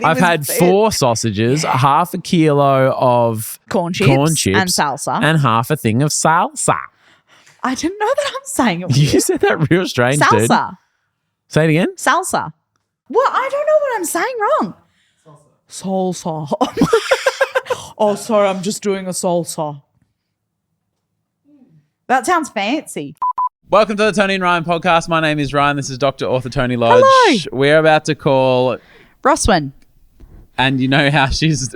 I've had 4 sausages, half a kilo of corn chips and salsa. And half a thing of salsa. I didn't know that I'm saying it. You said that real strange, dude. Salsa. Say it again. Salsa. What? I don't know what I'm saying wrong. Salsa. Oh, sorry, I'm just doing a salsa. That sounds fancy. Welcome to the Toni and Ryan podcast. My name is Ryan. This is Dr. Author Toni Lodge. Hello. We're about to call... Roswin. And you know how she's...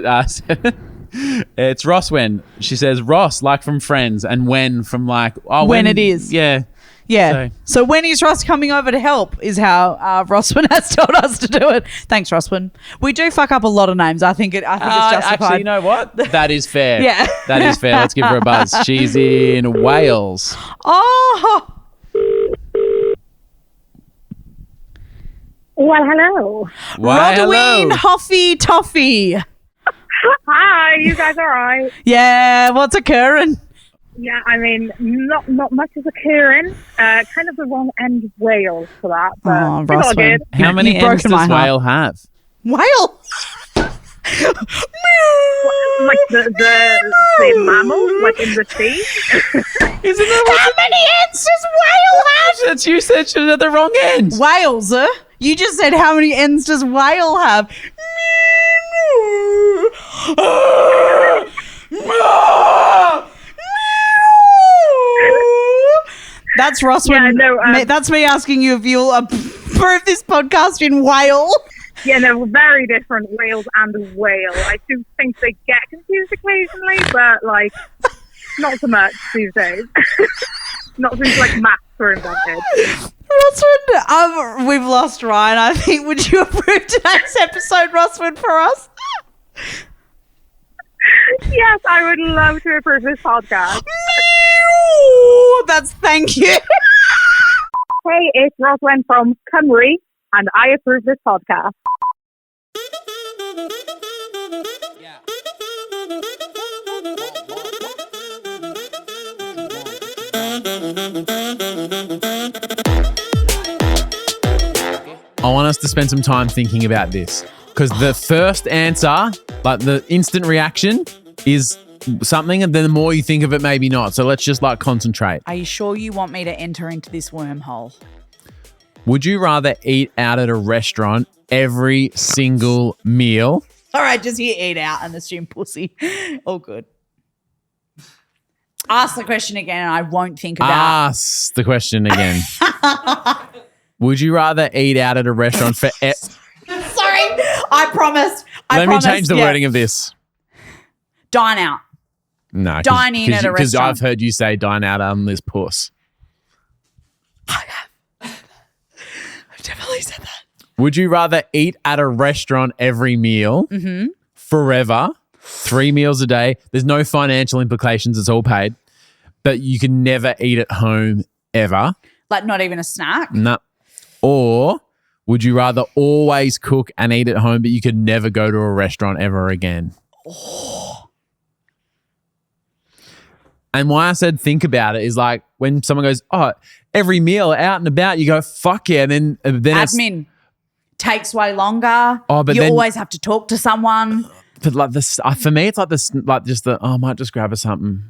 it's Roswin. She says Ross, like from Friends, and when from like... Oh, when it is. Yeah. Yeah. So when is Ross coming over to help is how Roswin has told us to do it. Thanks, Roswin. We do fuck up a lot of names. I think it's justified. Actually, you know what? That is fair. Yeah. That is fair. Let's give her a buzz. She's in Wales. Oh. Well, hello. Rodwin Hoffy Toffee. Hi, you guys all right? Yeah, what's occurring? Yeah, I mean, not much is occurring. Kind of the wrong end of Wales for that, but it's all good. How many ends does whale have? Whale? Like the mammal, like in the sea? Isn't that How many ends does whale have? That's you said she was at the wrong end. Whales, You just said how many ends does whale have? That's Roswin. Yeah, that's me asking you if you'll approve this podcast in whale. Yeah, no, very different, Wales and whale. I do think they get confused occasionally, but like not so much these days. Not since like maths were invented. Roswin, we've lost Ryan. I think. Would you approve today's episode, Roswin, for us? Yes, I would love to approve this podcast. Thank you. Hey, it's Roswin from Culinary, and I approve this podcast. I want us to spend some time thinking about this because the first answer, like the instant reaction, is something, and then the more you think of it, maybe not. So let's just like concentrate. Are you sure you want me to enter into this wormhole? Would you rather eat out at a restaurant every single meal? All right, just you eat out and assume pussy. All good. Ask the question again and I won't think about it. Ask the question again. Would you rather eat out at a restaurant for... Sorry, I promised. Let me change the wording of this. Dine out. No. Dine in at a restaurant. Because I've heard you say dine out on this puss. I have. I've definitely said that. Would you rather eat at a restaurant every meal forever, 3 meals a day? There's no financial implications. It's all paid. But you can never eat at home ever. Like not even a snack? No. Or would you rather always cook and eat at home, but you could never go to a restaurant ever again? Oh. And why I said think about it is like when someone goes, oh, every meal out and about, you go, fuck yeah. And then admin takes way longer. Oh, but you always have to talk to someone. But like this, for me, it's like this, like just the, I might just grab her something.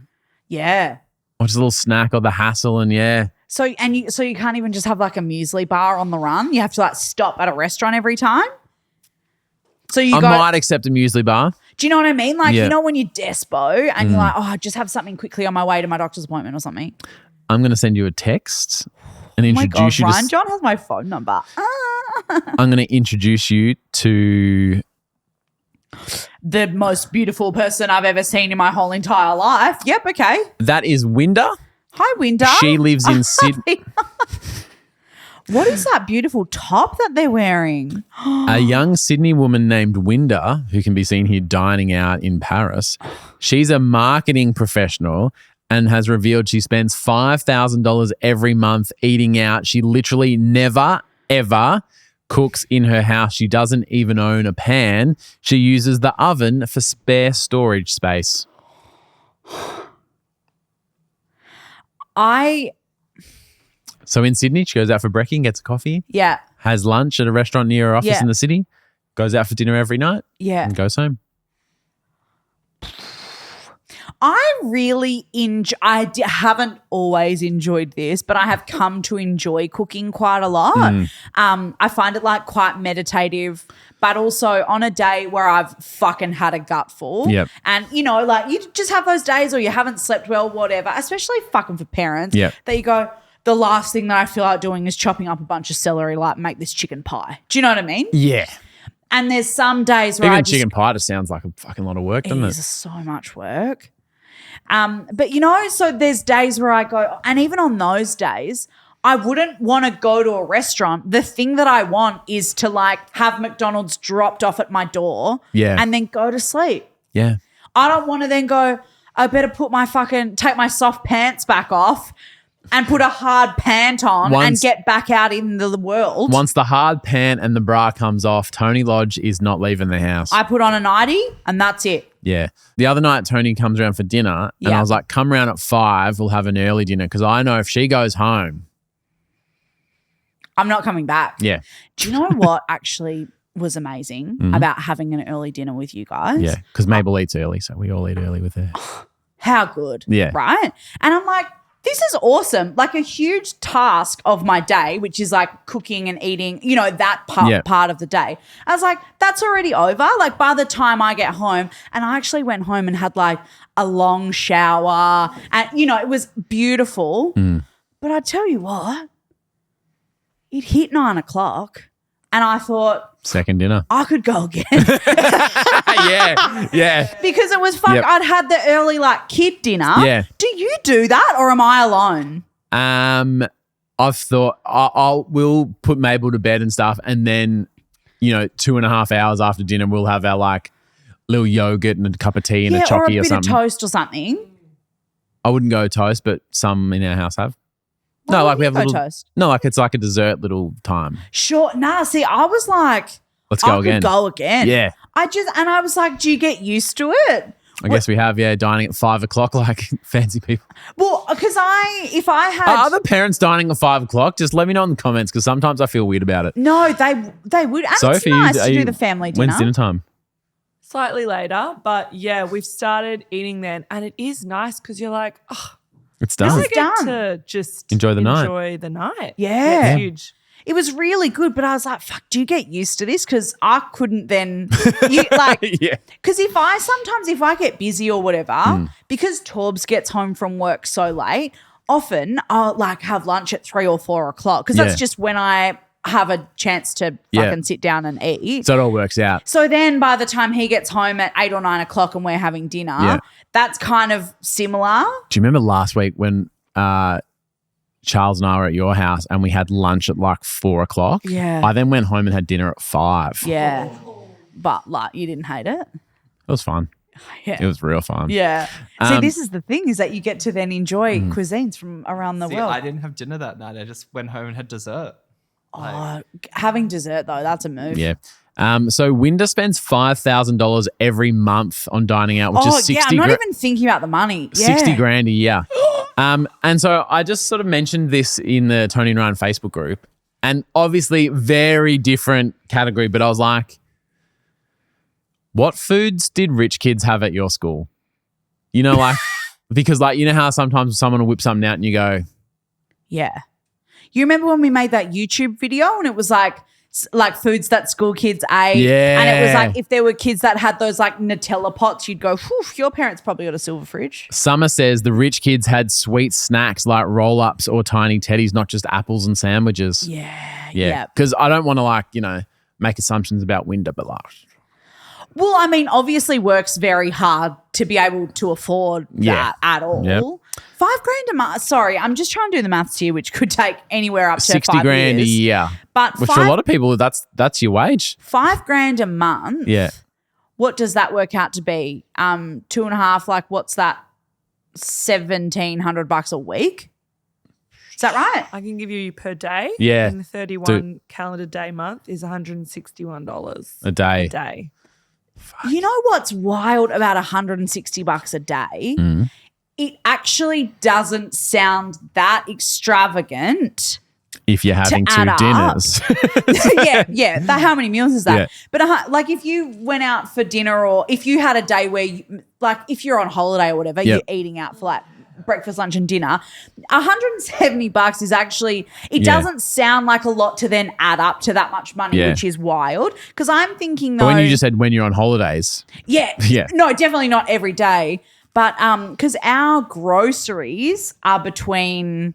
Yeah. Or just a little snack or the hassle and yeah. So you can't even just have like a muesli bar on the run. You have to like stop at a restaurant every time. So I might accept a muesli bar. Do you know what I mean? Like, you know when you're despo and you're like, oh, I just have something quickly on my way to my doctor's appointment or something. I'm going to send you a text and introduce you to... Ryan John has my phone number. I'm going to introduce you to... the most beautiful person I've ever seen in my whole entire life. Yep, okay. That is Winda. Hi, Winda. She lives in Sydney. What is that beautiful top that they're wearing? A young Sydney woman named Winda, who can be seen here dining out in Paris. She's a marketing professional and has revealed she spends $5,000 every month eating out. She literally never, ever cooks in her house. She doesn't even own a pan. She uses the oven for spare storage space. So in Sydney, she goes out for brekkie and gets a coffee. Yeah. Has lunch at a restaurant near her office in the city. goes out for dinner every night Yeah. and goes home. I really haven't always enjoyed this, but I have come to enjoy cooking quite a lot. I find it like quite meditative, but also on a day where I've fucking had a gutful. Yep. And, you know, like you just have those days or you haven't slept well, whatever, especially fucking for parents. Yep. That you go, the last thing that I feel like doing is chopping up a bunch of celery, like make this chicken pie. Do you know what I mean? Yeah. And there's some days where Even chicken pie just sounds like a fucking lot of work, doesn't it it? is so much work. But, you know, so there's days where I go, and even on those days, I wouldn't want to go to a restaurant. The thing that I want is to like have McDonald's dropped off at my door and then go to sleep. Yeah. I don't want to then go, I better take my soft pants back off and put a hard pant on and get back out in the world. Once the hard pant and the bra comes off, Toni Lodge is not leaving the house. I put on a nightie and that's it. Yeah. The other night, Toni comes around for dinner and I was like, come around at 5, we'll have an early dinner because I know if she goes home. I'm not coming back. Yeah. Do you know what actually was amazing about having an early dinner with you guys? Yeah, because Mabel eats early, so we all eat early with her. How good. Yeah. Right? And I'm like, this is awesome. Like a huge task of my day, which is like cooking and eating, you know, that part of the day. I was like, that's already over. Like by the time I get home, and I actually went home and had like a long shower and, you know, it was beautiful. But I tell you what, it hit 9 o'clock and I thought, second dinner. I could go again. Yeah. Because it was I'd had the early like kid dinner. Yeah. Do you do that or am I alone? I've thought we'll put Mabel to bed and stuff, and then, you know, 2.5 hours after dinner we'll have our like little yogurt and a cup of tea and a chocky or a bit something. of toast or something. I wouldn't go toast, but some in our house have. Why No, like we wouldn't have you a go little toast? No, like it's like a dessert little time. Sure. Nah, see, I was like, Let's go I again. could go again. Yeah. I was like, do you get used to it? I guess we have, dining at 5 o'clock like fancy people. Well, because if I had Are other parents dining at 5 o'clock? Just let me know in the comments because sometimes I feel weird about it. No, they would. And So it's nice to do the family dinner. When's dinner time? Slightly later, but yeah, we've started eating then, and it is nice because you're like, oh, It's done. I get done. to just Enjoy the night. Enjoy the night. Yeah. It's huge. It was really good, but I was like, fuck, do you get used to this? Because I couldn't then, Yeah. Because if I get busy or whatever, because Torbs gets home from work so late, often I'll like have lunch at 3 or 4 o'clock because that's just when I have a chance to fucking sit down and eat. So it all works out. So then by the time he gets home at 8 or 9 o'clock and we're having dinner, that's kind of similar. Do you remember last week when Charles and I were at your house and we had lunch at like 4 o'clock? Yeah. I then went home and had dinner at 5. Yeah. But like you didn't hate it? It was fun. Yeah. It was real fun. Yeah. See, this is the thing is that you get to then enjoy cuisines from around the See, world. I didn't have dinner that night. I just went home and had dessert. Having dessert though, that's a move. Yeah. So Winder spends $5,000 every month on dining out, which is 60 I'm not even thinking about the money. Yeah. 60 grand a year. And so I just sort of mentioned this in the Toni and Ryan Facebook group, and obviously very different category, but I was like, what foods did rich kids have at your school? You know, like, because like, you know how sometimes someone will whip something out and you go, Yeah. You remember when we made that YouTube video and it was like foods that school kids ate? Yeah. And it was like if there were kids that had those like Nutella pots, you'd go, whew, your parents probably got a silver fridge. Summer says the rich kids had sweet snacks like roll-ups or tiny teddies, not just apples and sandwiches. Yeah. Because I don't want to like, you know, make assumptions about Winder, but like, Well, I mean, obviously works very hard to be able to afford that at all. Yep. $5,000 a month. Sorry, I'm just trying to do the maths here, which could take anywhere up to 60 5 grand years. a year. But Which for a lot of people, that's your wage. $5,000 a month. Yeah. What does that work out to be? 2.5, like what's that? $1,700 a week? Is that right? I can give you per day. Yeah. And the 31 calendar day month is $161 A day. A day. You know what's wild about $160 a day? It actually doesn't sound that extravagant If you're having to 2 add up. dinners. yeah. How many meals is that? Yeah. But like if you went out for dinner or if you had a day where like if you're on holiday or whatever, you're eating out for like breakfast, lunch and dinner, $170 is actually, it doesn't sound like a lot to then add up to that much money, which is wild. Because I'm thinking though. But when you just said when you're on holidays. Yeah. No, definitely not every day. But because our groceries are between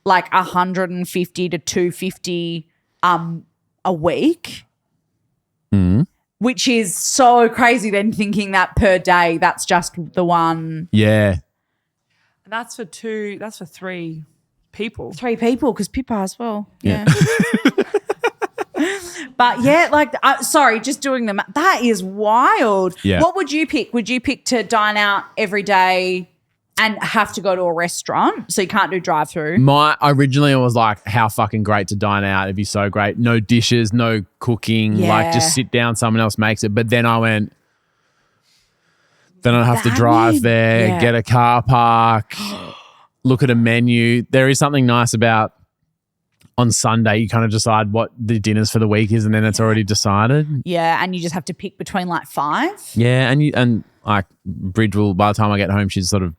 like 150 to 250 a week, which is so crazy then thinking that per day that's just the one. Yeah. And that's for 3 people. 3 people because Pippa as well. Yeah. But yeah, like, sorry, just doing them. That is wild. Yeah. What would you pick? Would you pick to dine out every day and have to go to a restaurant so you can't do drive-through? Originally it was like, how fucking great to dine out. It'd be so great. No dishes, no cooking. Yeah. Like just sit down, someone else makes it. But then I went, then I'd have to drive there, get a car park, look at a menu. There is something nice about on Sunday, you kind of decide what the dinners for the week is and then it's already decided. Yeah, and you just have to pick between like 5. Yeah, and like Bridge will, by the time I get home, she's sort of,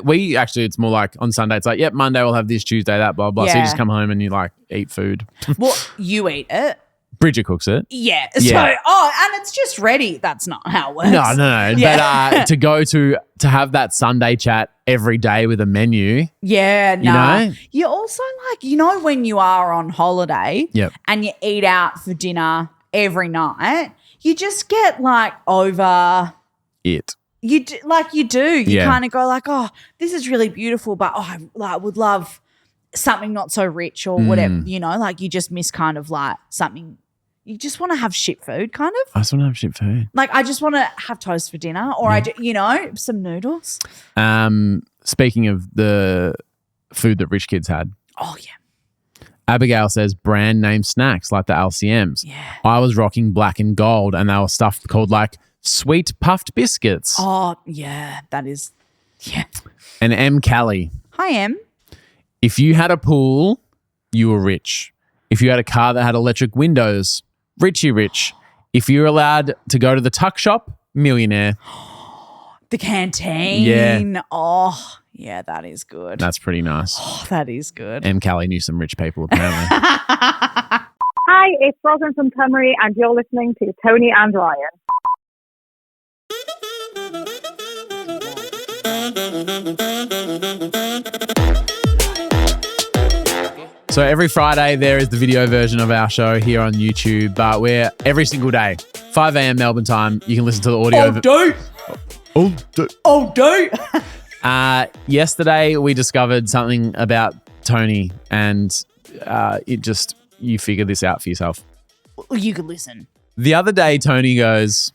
we actually, it's more like on Sunday, it's like, yep, Monday we'll have this, Tuesday that, blah, blah. So you just come home and you like eat food. Well, you eat it. Bridget cooks it. Yeah. Yeah. So, and it's just ready. That's not how it works. No. Yeah. But to go to have that Sunday chat every day with a menu. Yeah, no. You know? You also like, when you are on holiday and you eat out for dinner every night, you just get like over it. You do. You kind of go like, oh, this is really beautiful, but I would love something not so rich or whatever, like you just miss kind of like something. You just want to have shit food kind of. I just want to have shit food. Like I just want to have toast for dinner or some noodles. Speaking of the food that rich kids had. Oh, yeah. Abigail says brand name snacks like the LCMs. Yeah. I was rocking black and gold and they were stuff called like sweet puffed biscuits. Oh, yeah, that is, yeah. And M. Callie. Hi, M. If you had a pool, you were rich. If you had a car that had electric windows, richy rich. If you're allowed to go to the tuck shop, millionaire. The canteen. Yeah. Oh, yeah, that is good. That's pretty nice. Oh, that is good. M. Callie knew some rich people apparently. Hi, it's Rosin from Culinary and you're listening to Toni and Ryan. So every Friday there is the video version of our show here on YouTube, but we're every single day, 5 a.m. Melbourne time. You can listen to the audio. Yesterday we discovered something about Toni and you figured this out for yourself. You could listen. The other day Toni goes,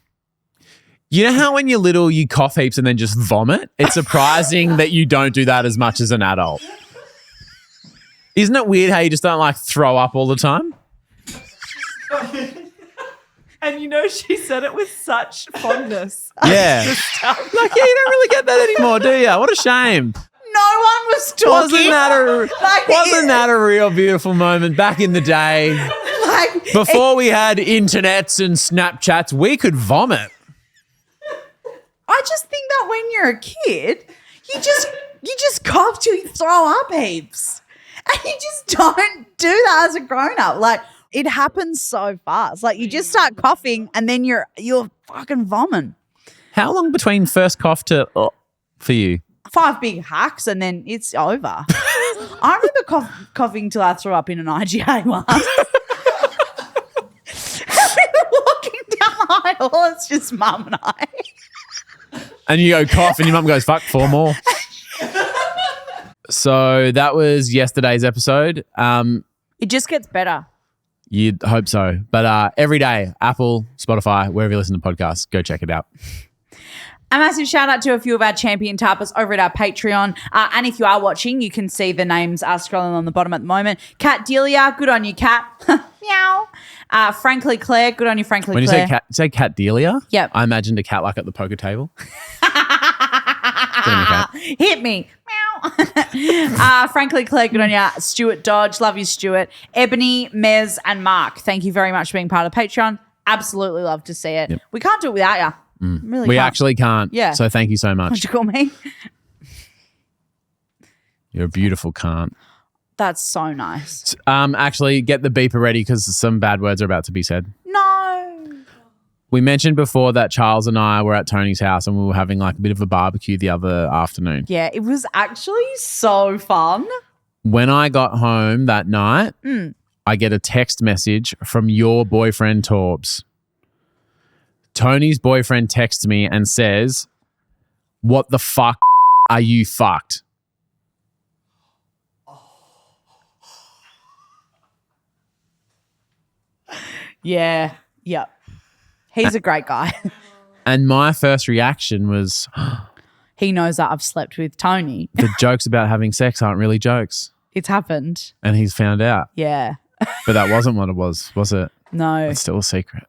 you know how when you're little you cough heaps and then just vomit? It's surprising that you don't do that as much as an adult. Isn't it weird how you just don't like throw up all the time? And she said it with such fondness. Yeah. You don't really get that anymore, do you? What a shame. No one was talking. Wasn't that a real beautiful moment back in the day? Before we had internets and Snapchats, we could vomit. I just think that when you're a kid, you just cough till you throw up heaps. And you just don't do that as a grown-up. Like, it happens so fast. Like, you just start coughing and then you're fucking vomiting. How long between first cough to for you? 5 big hacks and then it's over. I remember coughing till I threw up in an IGA once. We were walking down the aisle. It's just Mum and I. And you go cough and your mum goes, fuck, 4 more. So that was yesterday's episode. It just gets better. You'd hope so. But every day, Apple, Spotify, wherever you listen to podcasts, go check it out. A massive shout out to a few of our champion tappers over at our Patreon. And if you are watching, you can see the names are scrolling on the bottom at the moment. Kat Delia, good on you, Kat. Meow. Frankly Claire, good on you, Frankly When Claire. you say Kat Delia, yep. I imagined a cat like at the poker table. Hit me. Meow. Frankly, Claire, good on ya. Stuart Dodge, love you, Stuart. Ebony, Mez, and Mark, thank you very much for being part of Patreon. Absolutely love to see it. Yep. We can't do it without you. Really we can't. actually can't. Yeah. So thank you so much. What'd you call me? You're a beautiful can't. That's so nice. Actually, get the beeper ready because some bad words are about to be said. No. We mentioned before that Charles and I were at Tony's house and we were having like a bit of a barbecue the other afternoon. Yeah, it was actually so fun. When I got home that night, I get a text message from your boyfriend, Torbs. Tony's boyfriend texts me and says, "What the fuck are you fucked?" Yeah. Yep. He's a great guy. And my first reaction was, he knows that I've slept with Tony. the jokes about having sex aren't really jokes. It's happened. And he's found out. Yeah. But that wasn't what it was it? No. It's still a secret.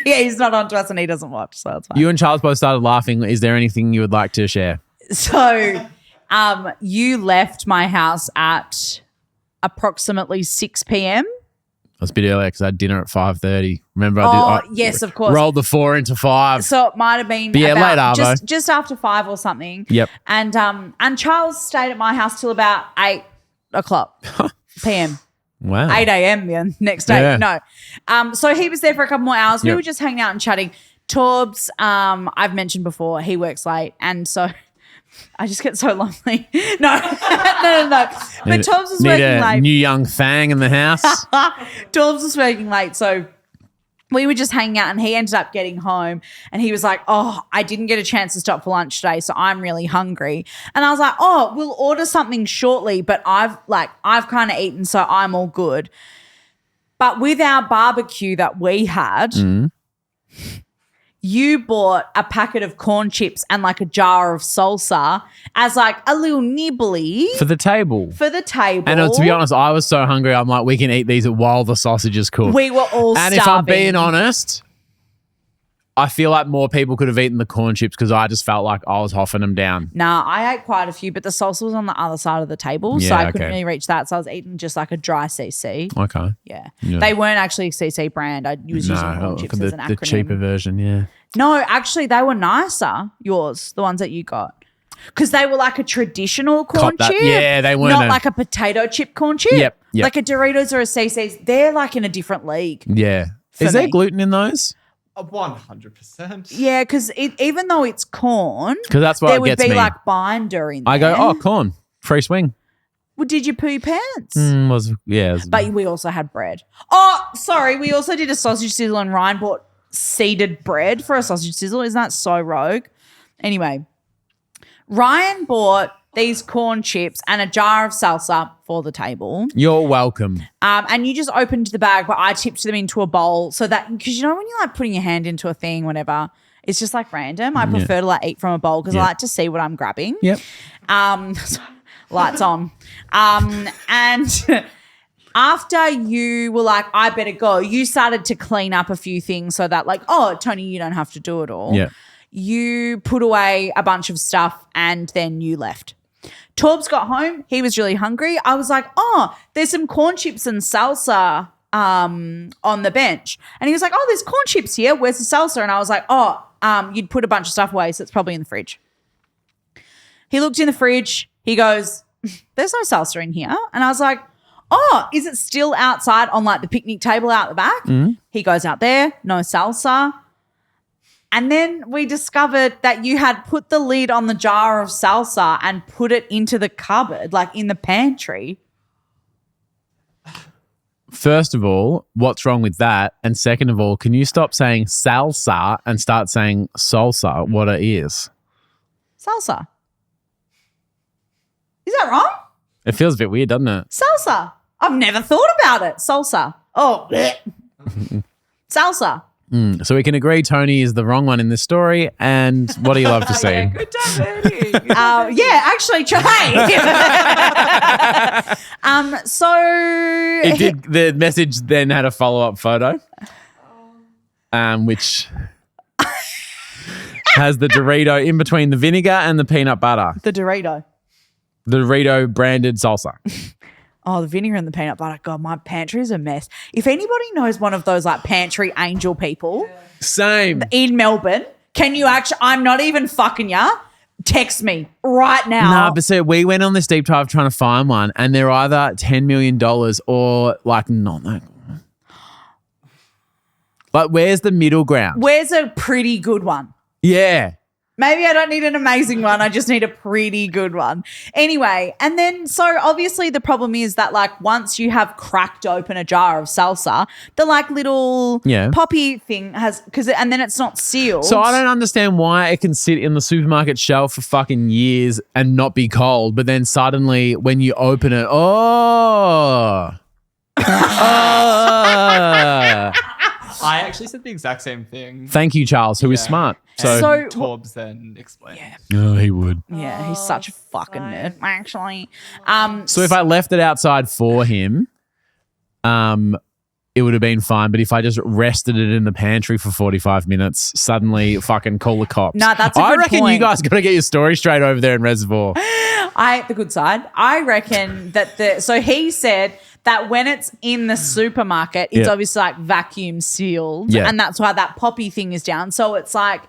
Yeah, he's not onto us and he doesn't watch, so it's fine. You and Charles both started laughing. Is there anything you would like to share? So you left my house at approximately 6 p.m. I was a bit earlier because I had dinner at 5:30. Remember I did? Yes, of course. Rolled the 4 into 5. So it might have been late, Arvo. just after 5 or something. Yep. And Charles stayed at my house till about 8 o'clock p.m. Wow. 8 a.m. the next day. Yeah. No. So he was there for a couple more hours. We Yep. were just hanging out and chatting. Torbs, I've mentioned before, he works late. And so I just get so lonely. No. But Torbs was Need working a late. new young fang in the house. Torbs was working late. So we were just hanging out and he ended up getting home and he was like, "Oh, I didn't get a chance to stop for lunch today, so I'm really hungry." And I was like, "Oh, we'll order something shortly, but I've kind of eaten, so I'm all good." But with our barbecue that we had, you bought a packet of corn chips and like a jar of salsa as like a little nibbly For the table. for the table. And to be honest, I was so hungry. I'm like, we can eat these while the sausages cook. we were all and starving. if I'm being honest, I feel like more people could have eaten the corn chips because I just felt like I was hoffing them down. Nah, I ate quite a few, but the salsa was on the other side of the table, so Yeah, I couldn't okay. really reach that. So I was eating just like a dry CC. Okay. Yeah. Yeah. They weren't actually CC brand. I was using corn chips as an acronym. the cheaper version, yeah. No, actually, they were nicer, yours, the ones that you got. Because they were like a traditional corn Cop that. chip. Yeah, they weren't Not a- like a potato chip corn chip. Yep. Like a Doritos or a CC's. They're like in a different league. Yeah. For Is there me. gluten in those? 100%. Yeah, because even though it's corn, Because that's what there would gets be me. like binder in there. I go, oh, corn, free swing. Well, did you poo your pants? It was. But we also had bread. Oh, sorry. We also did a sausage sizzle and Ryan bought seeded bread for a sausage sizzle. Isn't that so rogue? Anyway, Ryan bought these corn chips and a jar of salsa for the table. You're welcome. And you just opened the bag, but I tipped them into a bowl so that, because you know when you're like putting your hand into a thing, whatever, it's just like random. I prefer to like eat from a bowl because I like to see what I'm grabbing. Yep. Lights on. And after you were like, I better go, you started to clean up a few things so that like, oh, Tony, you don't have to do it all. Yeah. You put away a bunch of stuff and then you left. Torbs got home. He was really hungry. I was like, oh, there's some corn chips and salsa on the bench. And he was like, oh, there's corn chips here. Where's the salsa? And I was like, oh, you'd put a bunch of stuff away, so it's probably in the fridge. He looked in the fridge. He goes, there's no salsa in here. And I was like, oh, is it still outside on like the picnic table out the back? He goes out there, no salsa. And then we discovered that you had put the lid on the jar of salsa and put it into the cupboard, like in the pantry. First of all, what's wrong with that? And second of all, can you stop saying salsa and start saying salsa, what it is? Salsa. Is that wrong? It feels a bit weird, doesn't it? Salsa. I've never thought about it. Salsa. Oh, bleh. Salsa. So we can agree Tony is the wrong one in this story. And what do you love to see? Good diverting. Yeah, actually, so It did. The message then had a follow-up photo, which has the Dorito in between the vinegar and the peanut butter. The Dorito. The Dorito branded salsa. Oh, the vinegar and the peanut butter. God, my pantry is a mess. If anybody knows one of those like pantry angel people Same. in Melbourne, can you actually, I'm not even fucking ya, text me right now. No, but see, we went on this deep dive trying to find one, and they're either $10 million or like not that. Like, where's the middle ground? Where's a pretty good one? Yeah. Maybe I don't need an amazing one. I just need a pretty good one. Anyway, and then so obviously the problem is that like once you have cracked open a jar of salsa, the like little poppy thing has and then it's not sealed. So I don't understand why it can sit in the supermarket shelf for fucking years and not be cold, but then suddenly when you open it, I actually said the exact same thing. Thank you, Charles, who is smart. So Torbs then explained. Oh, he would. yeah, he's such a fucking nerd, actually. So if I left it outside for him, it would have been fine. But if I just rested it in the pantry for 45 minutes, suddenly fucking call the cops. No, that's a I good reckon point. you guys got to get your story straight over there in Reservoir. The good side. I reckon that so he said that when it's in the supermarket, it's obviously like vacuum sealed. Yeah. And that's why that poppy thing is down. So it's like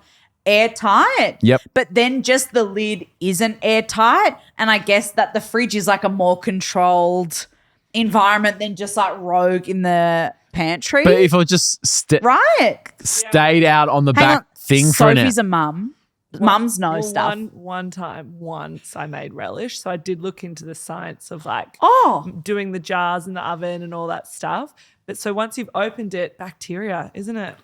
airtight. Yep. But then just the lid isn't airtight. And I guess that the fridge is like a more controlled environment than just like rogue in the pantry. But if I just stayed out on the back thing for an hour. Sophie's a mum. Mums know stuff. Once I made relish, so I did look into the science of like doing the jars in the oven and all that stuff. But so once you've opened it, bacteria, isn't it?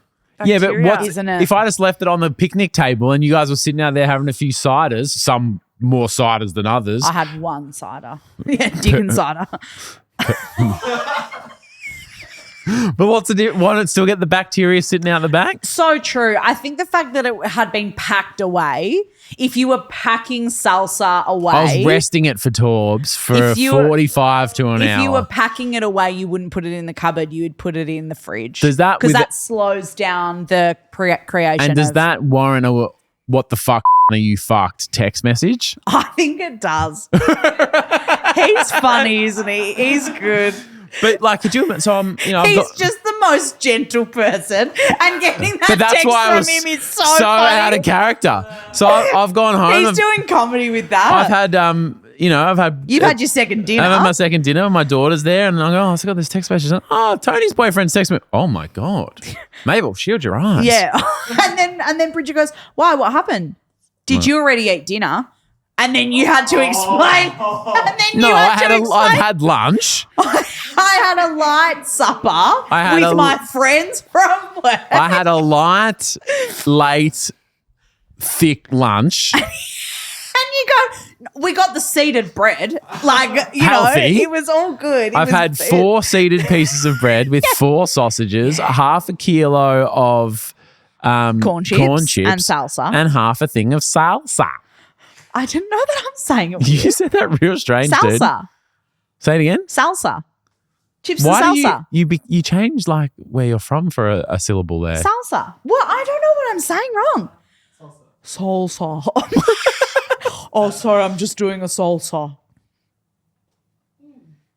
Yeah, but what Isn't it? if I just left it on the picnic table and you guys were sitting out there having a few ciders, some more ciders than others? I had one cider. Yeah, Dickens cider. But what's the difference? Why don't it still get the bacteria sitting out the back? So true. I think the fact that it had been packed away, if you were packing salsa away. I was resting it for Torbs for 45 to an hour. If you were packing it away, you wouldn't put it in the cupboard. You would put it in the fridge. Does that because that slows down the creation. And does that warrant a what the fuck are you fucked text message? I think it does. He's funny, isn't he? He's good. But like, could you? So I'm, he's just the most gentle person, and getting that that's text why from him is so funny. out of character. So I've gone home. He's doing comedy with that. I've had You've had your second dinner. I've had my second dinner. My daughter's there, and I go, I got this text message. Oh, Tony's boyfriend texted me. Oh my god, Mabel, shield your eyes. Yeah, and then Bridget goes, "Why? What happened? Did you already eat dinner?" And then you had to explain. I've had lunch. I had a light supper with my friends from work. I had a light, late, thick lunch. And you go, we got the seeded bread. Like, Healthy. It was all good. I've had 4 seeded pieces of bread with 4 sausages, half a kilo of corn chips and salsa. and half a thing of salsa. I didn't know that I'm saying it. You said that real strange, dude. Salsa. Say it again. Salsa. Chips Why and salsa. do you change like where you're from for a syllable there? Salsa. What? I don't know what I'm saying wrong. Salsa. Oh, sorry. I'm just doing a salsa.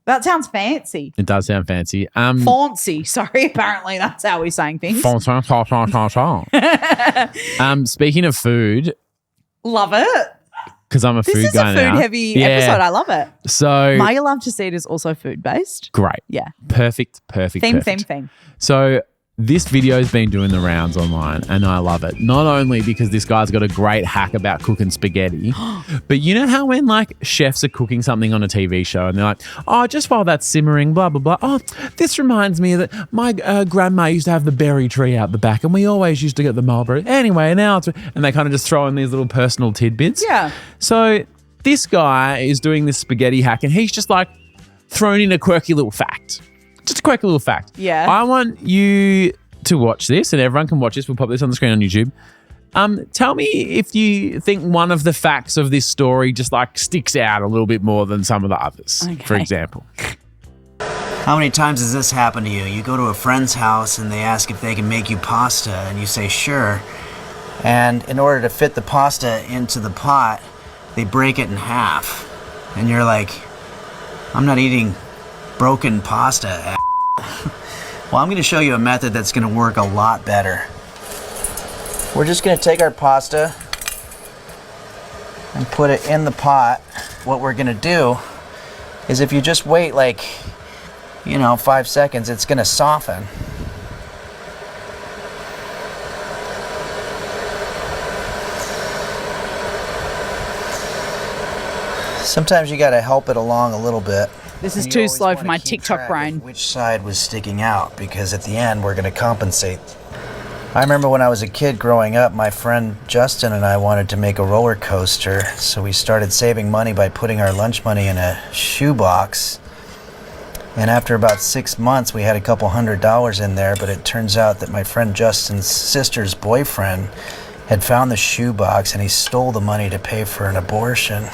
That sounds fancy. It does sound fancy. Fancy. Sorry. Apparently that's how we're saying things. Speaking of food, Love it. because I'm a food guy now. This is a food-heavy episode. I love it. So My Love to See It is also food-based. great. Yeah. Perfect. Theme. So this video's been doing the rounds online and I love it. Not only because this guy's got a great hack about cooking spaghetti, but you know how when like chefs are cooking something on a TV show and they're like, oh, just while that's simmering, blah, blah, blah. Oh, this reminds me that my grandma used to have the berry tree out the back and we always used to get the mulberry. Anyway, now it's... And they kind of just throw in these little personal tidbits. Yeah. So this guy is doing this spaghetti hack and he's just like thrown in a quirky little fact. Just a quirky little fact. Yeah. I want you to watch this, and everyone can watch this. We'll pop this on the screen on YouTube. Tell me if you think one of the facts of this story just like sticks out a little bit more than some of the others, for example. How many times has this happened to you? You go to a friend's house and they ask if they can make you pasta and you say sure. And in order to fit the pasta into the pot, they break it in half. And you're like, I'm not eating broken pasta. Well, I'm going to show you a method that's going to work a lot better. We're just going to take our pasta and put it in the pot. What we're going to do is if you just wait 5 seconds, it's going to soften. Sometimes you got to help it along a little bit. This is too slow for my TikTok brain. Which side was sticking out, because at the end we're going to compensate. I remember when I was a kid growing up, my friend Justin and I wanted to make a roller coaster, so we started saving money by putting our lunch money in a shoebox. And after about 6 months, we had a couple $100 in there, but it turns out that my friend Justin's sister's boyfriend had found the shoebox and he stole the money to pay for an abortion.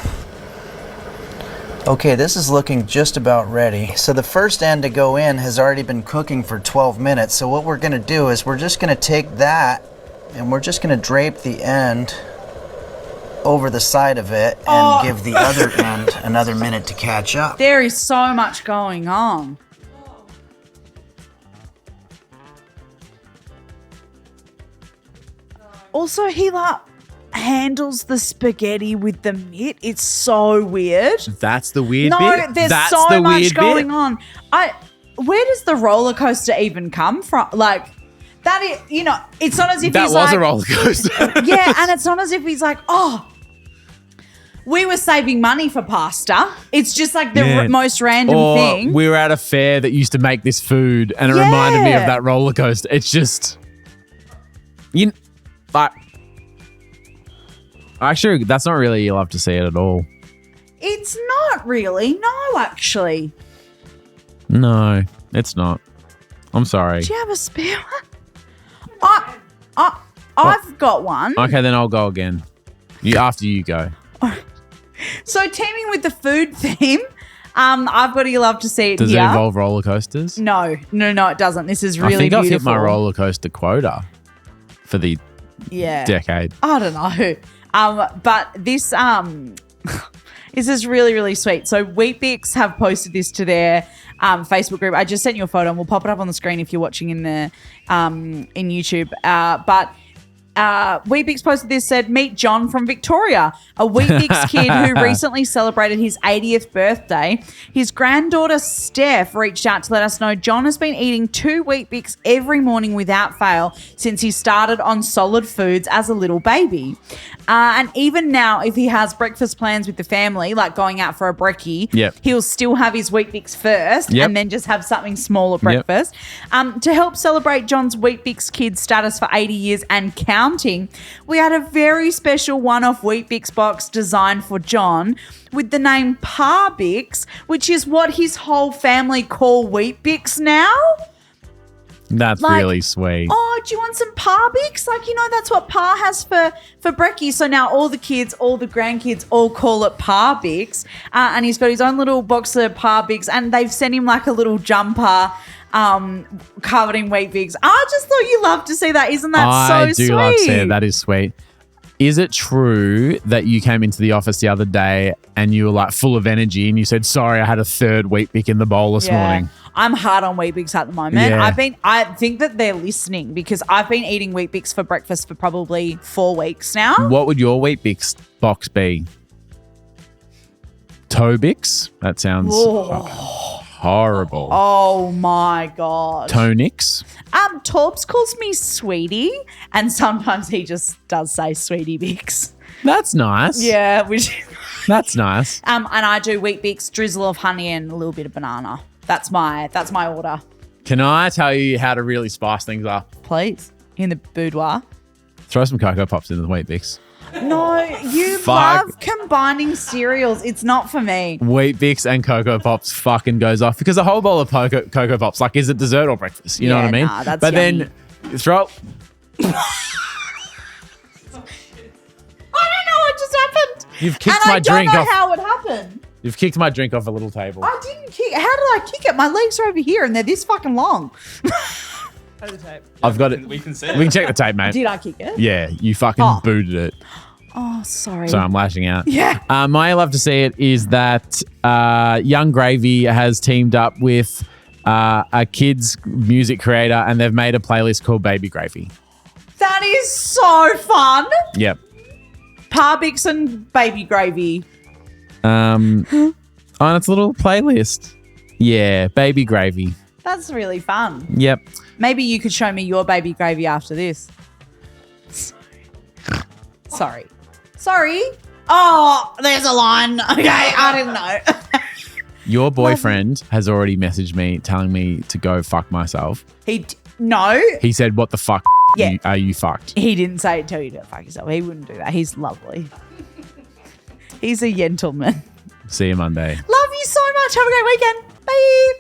Okay, this is looking just about ready. So the first end to go in has already been cooking for 12 minutes. So what we're gonna do is we're just gonna take that and we're just gonna drape the end over the side of it and give the other end another minute to catch up. There is so much going on. Also, he handles the spaghetti with the mitt. It's so weird. That's the weird no, bit? there's That's so the much weird going bit? on. Where does the roller coaster even come from? That is, it's not as if That he's was a roller coaster. yeah, and it's not as if he's like, we were saving money for pasta. It's just like the most random thing. We were at a fair that used to make this food and it reminded me of that roller coaster. It's just, actually, that's not really, you love to see it at all. It's not really. No, actually. No, it's not. I'm sorry. Do you have a spare one? I've got one. Okay, then I'll go again. After you go. So teaming with the food theme, I've got You Love to See It Does here. it involve roller coasters? No, it doesn't. This is really I think beautiful. I've hit my roller coaster quota for the decade. I don't know. But this this is really, really sweet. So Weet-Bix have posted this to their Facebook group. I just sent you a photo and we'll pop it up on the screen if you're watching in the in YouTube. But Weet-Bix posted this, said, meet John from Victoria, a Weet-Bix kid who recently celebrated his 80th birthday. His granddaughter Steph reached out to let us know John has been eating 2 Weet-Bix every morning without fail since he started on solid foods as a little baby. And even now, if he has breakfast plans with the family, like going out for a brekkie, he'll still have his Weet-Bix first and then just have something small at breakfast. To help celebrate John's Weet-Bix kid status for 80 years and counting, we had a very special one-off Weet-Bix box designed for John with the name Pa-Bix, which is what his whole family call Weet-Bix now. That's really sweet. Oh, do you want some Pa-Bix? That's what Pa has for brekkie. So now all the kids, all the grandkids all call it Pa-Bix. And he's got his own little box of Pa-Bix and they've sent him like a little jumper covered in Weet-Bix. I just thought you loved to see that. Isn't that so sweet? I do love to see it. That is sweet. Is it true that you came into the office the other day and you were like full of energy and you said, sorry, I had a third Weet-Bix in the bowl this morning? I'm hard on Weet-Bix at the moment. Yeah. I think that they're listening because I've been eating Weet-Bix for breakfast for probably 4 weeks now. What would your Weet-Bix box be? Toe-Bix? That sounds horrible. Oh my God. Tonix? Torps calls me Sweetie and sometimes he just does say Sweetie Bix. That's nice. Yeah. That's nice. And I do Weet-Bix, drizzle of honey and a little bit of banana. That's my order. Can I tell you how to really spice things up? Please. In the boudoir. Throw some Cocoa Pops in the Weet-Bix. No, you love combining cereals. It's not for me. Weet-Bix and Cocoa Pops fucking goes off because a whole bowl of Cocoa Pops, like, is it dessert or breakfast? You know what I mean? Nah, that's but yummy. then throw. I don't know what just happened. You've kicked my drink off. I don't know how it happened. You've kicked my drink off a little table. I didn't kick. How did I kick it? My legs are over here and they're this fucking long. Play the tape. I've got it. We can see We can it. check the tape, mate. Did I kick it? Yeah, you fucking booted it. Oh, sorry. So I'm lashing out. Yeah. My love to see it is that Young Gravy has teamed up with a kids music creator and they've made a playlist called Baby Gravy. That is so fun. Yep. Weet-Bix and Baby Gravy. On its little playlist. Yeah, Baby Gravy. That's really fun. Yep. Maybe you could show me your Baby Gravy after this. Sorry. Oh, there's a line. Okay, I didn't know. Your boyfriend has already messaged me telling me to go fuck myself. No. He said, what the fuck are you fucked? He didn't say tell you to fuck yourself. He wouldn't do that. He's lovely. He's a gentleman. See you Monday. Love you so much. Have a great weekend. Bye.